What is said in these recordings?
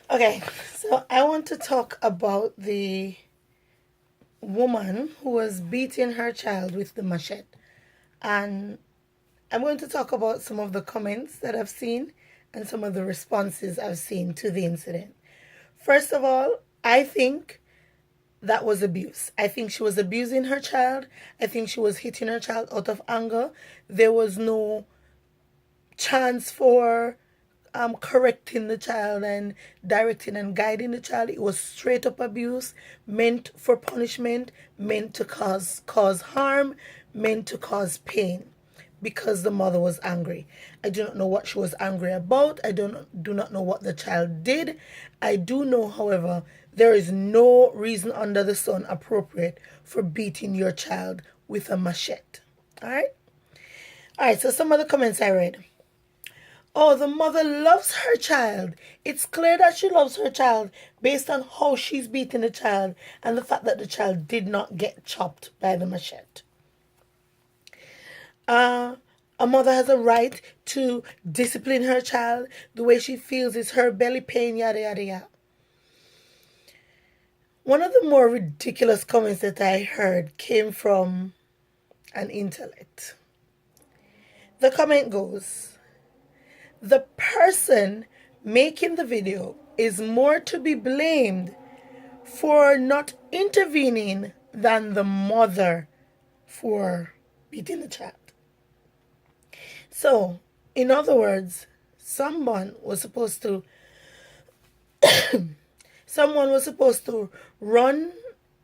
Okay, so I want to talk about the woman who was beating her child with the machete. And I'm going to talk about some of the comments that I've seen and some of the responses I've seen to the incident. First of all, I think that was abuse. I think she was abusing her child. I think she was hitting her child out of anger. There was no chance for correcting the child and directing and guiding the child. It was straight up abuse, meant for punishment, meant to cause harm, meant to cause pain because the mother was angry. I do not know what she was angry about. I do not know what the child did. I do know, however, there is no reason under the sun appropriate for beating your child with a machete. All right? All right, so some of the comments I read. Oh, the mother loves her child. It's clear that she loves her child based on how she's beating the child and the fact that the child did not get chopped by the machete. Uh, a mother has a right to discipline her child the way she feels is her belly pain, yada, yada, yada. One of the more ridiculous comments that I heard came from an intellect. The comment goes, the person making the video is more to be blamed for not intervening than the mother for beating the child. So, in other words, someone was supposed to run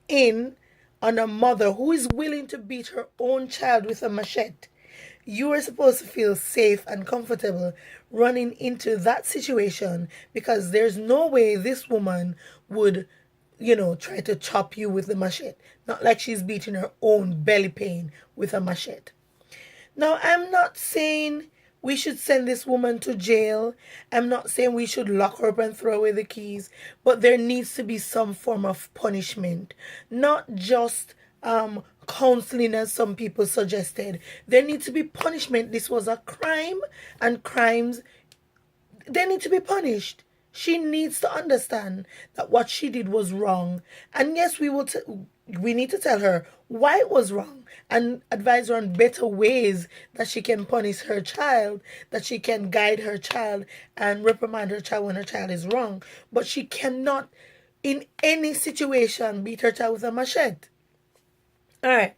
in on a mother who is willing to beat her own child with a machete. You are supposed to feel safe and comfortable running into that situation because there's no way this woman would, try to chop you with the machete. Not like she's beating her own belly pain with a machete. Now, I'm not saying we should send this woman to jail. I'm not saying we should lock her up and throw away the keys. But there needs to be some form of punishment. Not just counseling as some people suggested. There needs to be punishment. This was a crime, and crimes, they need to be punished. She needs to understand that what she did was wrong. And yes, we need to tell her why it was wrong and advise her on better ways that she can punish her child, that she can guide her child and reprimand her child when her child is wrong. But she cannot, in any situation, beat her child with a machete. All right.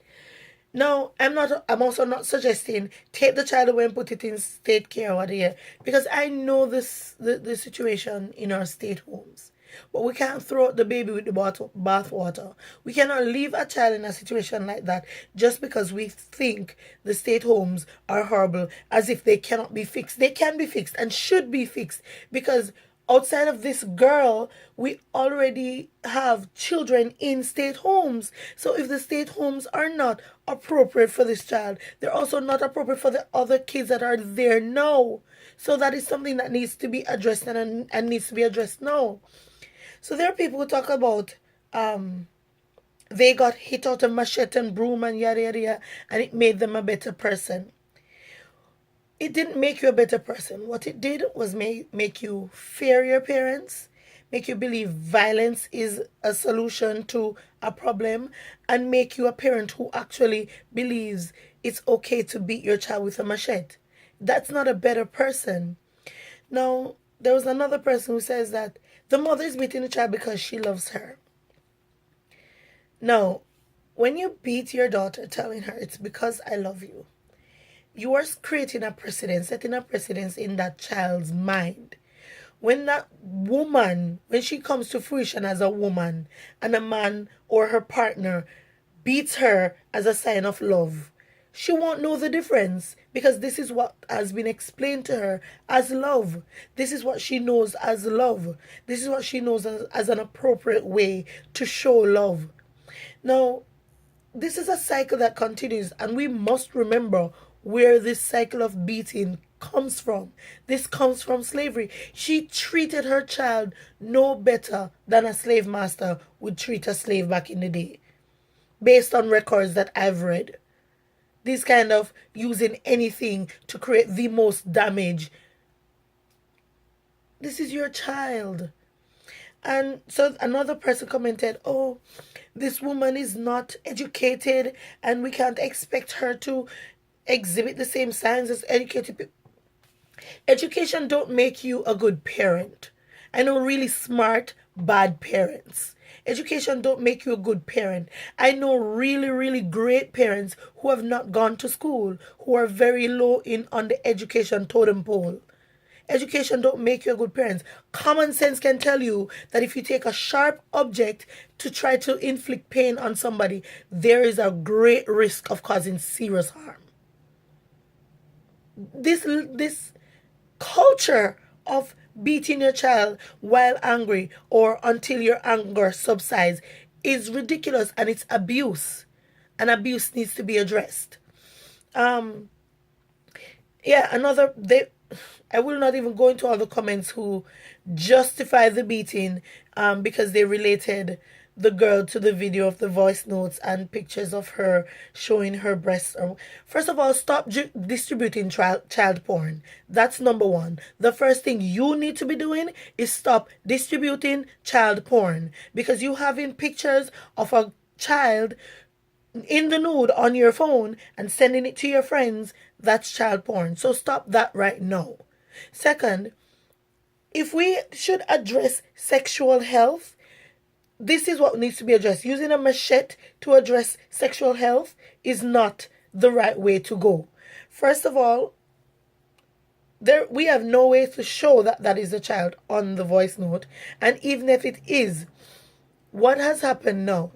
No, I'm also not suggesting take the child away and put it in state care or whatever, because I know the situation in our state homes. But we can't throw out the baby with the bath water. We cannot leave a child in a situation like that just because we think the state homes are horrible, as if they cannot be fixed. They can be fixed and should be fixed, because outside of this girl, we already have children in state homes. So if the state homes are not appropriate for this child, they're also not appropriate for the other kids that are there now. So that is something that needs to be addressed and needs to be addressed now. So there are people who talk about they got hit out of machete and broom and yada yada yada, and it made them a better person. It didn't make you a better person. What it did was make you fear your parents, make you believe violence is a solution to a problem, and make you a parent who actually believes it's okay to beat your child with a machete. That's not a better person. Now, there was another person who says that the mother is beating the child because she loves her. Now, when you beat your daughter telling her it's because I love you, you are creating a precedent, setting a precedence in that child's mind. When that woman, when she comes to fruition as a woman, and a man or her partner beats her as a sign of love, she won't know the difference, because this is what has been explained to her as love. This is what she knows as love. This is what she knows as an appropriate way to show love. Now, this is a cycle that continues, and we must remember where this cycle of beating comes from. This comes from slavery. She treated her child no better than a slave master would treat a slave back in the day, based on records that I've read. This kind of using anything to create the most damage. This is your child. And so another person commented, oh, this woman is not educated and we can't expect her to exhibit the same signs as educated people. Education don't make you a good parent. I know really smart, bad parents. Education don't make you a good parent. I know really, really great parents who have not gone to school, who are very low in on the education totem pole. Education don't make you a good parent. Common sense can tell you that if you take a sharp object to try to inflict pain on somebody, there is a great risk of causing serious harm. This culture of beating your child while angry or until your anger subsides is ridiculous, and it's abuse. And abuse needs to be addressed. Um, yeah, I will not even go into all the comments who justify the beating because they related the girl to the video of the voice notes and pictures of her showing her breasts. First of all, stop distributing child porn. That's number one. The first thing you need to be doing is stop distributing child porn, because you having pictures of a child in the nude on your phone and sending it to your friends, that's child porn. So stop that right now. Second, if we should address sexual health, this is what needs to be addressed. Using a machete to address sexual health is not the right way to go. First of all, we have no way to show that that is a child on the voice note. And even if it is, what has happened now?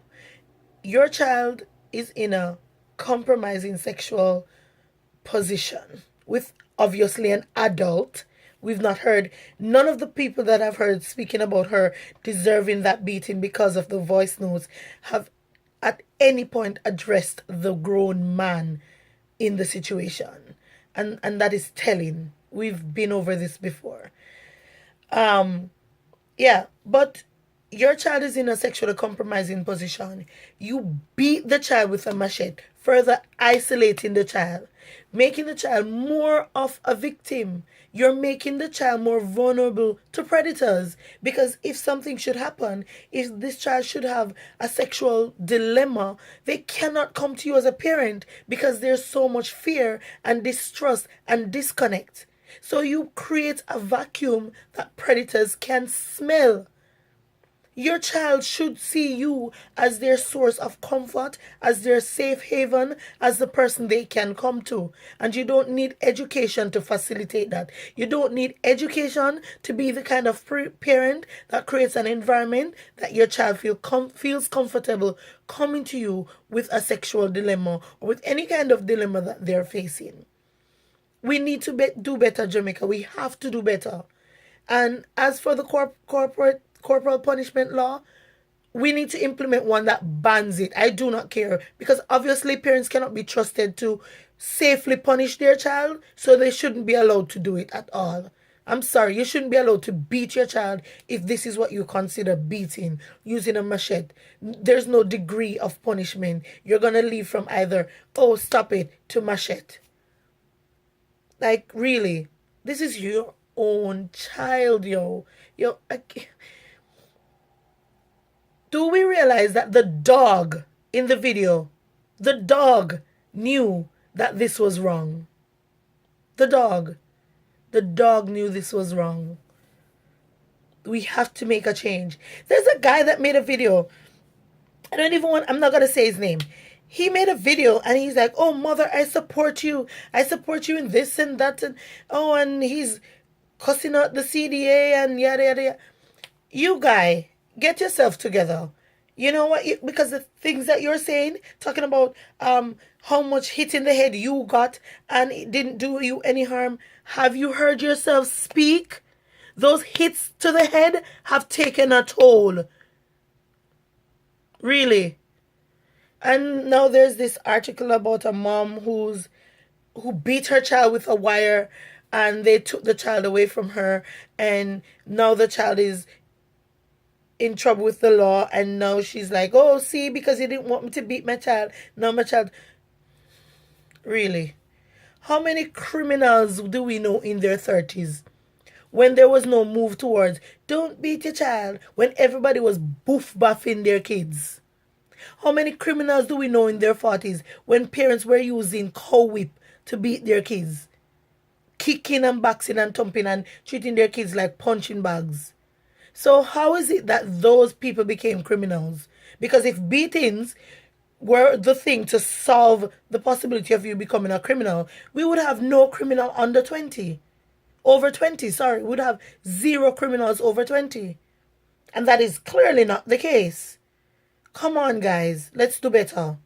Your child is in a compromising sexual position with obviously an adult. We've not heard, none of the people that I've heard speaking about her deserving that beating because of the voice notes have at any point addressed the grown man in the situation. And that is telling. We've been over this before. Yeah, but your child is in a sexually compromising position. You beat the child with a machete, further isolating the child, making the child more of a victim. You're making the child more vulnerable to predators, because if something should happen, if this child should have a sexual dilemma, they cannot come to you as a parent because there's so much fear and distrust and disconnect. So you create a vacuum that predators can smell. Your child should see you as their source of comfort, as their safe haven, as the person they can come to. And you don't need education to facilitate that. You don't need education to be the kind of parent that creates an environment that your child feels comfortable coming to you with a sexual dilemma or with any kind of dilemma that they're facing. We need to do better, Jamaica. We have to do better. And as for the corporal punishment law, we need to implement one that bans it. I do not care, because obviously parents cannot be trusted to safely punish their child, so they shouldn't be allowed to do it at all. I'm sorry, you shouldn't be allowed to beat your child if this is what you consider beating, using a machete. There's no degree of punishment. You're going to leave from either, oh, stop it, to machete. Like, really, this is your own child, yo. Do we realize that the dog in the video, the dog knew that this was wrong? The dog knew this was wrong. We have to make a change. There's a guy that made a video. I'm not going to say his name. He made a video and he's like, oh, mother, I support you. I support you in this and that. And he's cussing out the CDA and yada, yada, yada. You guy, get yourself together. You know what? Because the things that you're saying, talking about how much hit in the head you got and it didn't do you any harm. Have you heard yourself speak? Those hits to the head have taken a toll. Really. And now there's this article about a mom who beat her child with a wire, and they took the child away from her, and now the child is in trouble with the law, and now she's like, oh, see, because you didn't want me to beat my child, now my child. Really? How many criminals do we know in their 30s when there was no move towards don't beat your child, when everybody was boof buffing their kids? How many criminals do we know in their 40s when parents were using cow whip to beat their kids? Kicking and boxing and thumping and treating their kids like punching bags. So how is it that those people became criminals? Because if beatings were the thing to solve the possibility of you becoming a criminal, we would have no criminal under 20. Over 20, sorry. We would have zero criminals over 20. And that is clearly not the case. Come on, guys. Let's do better.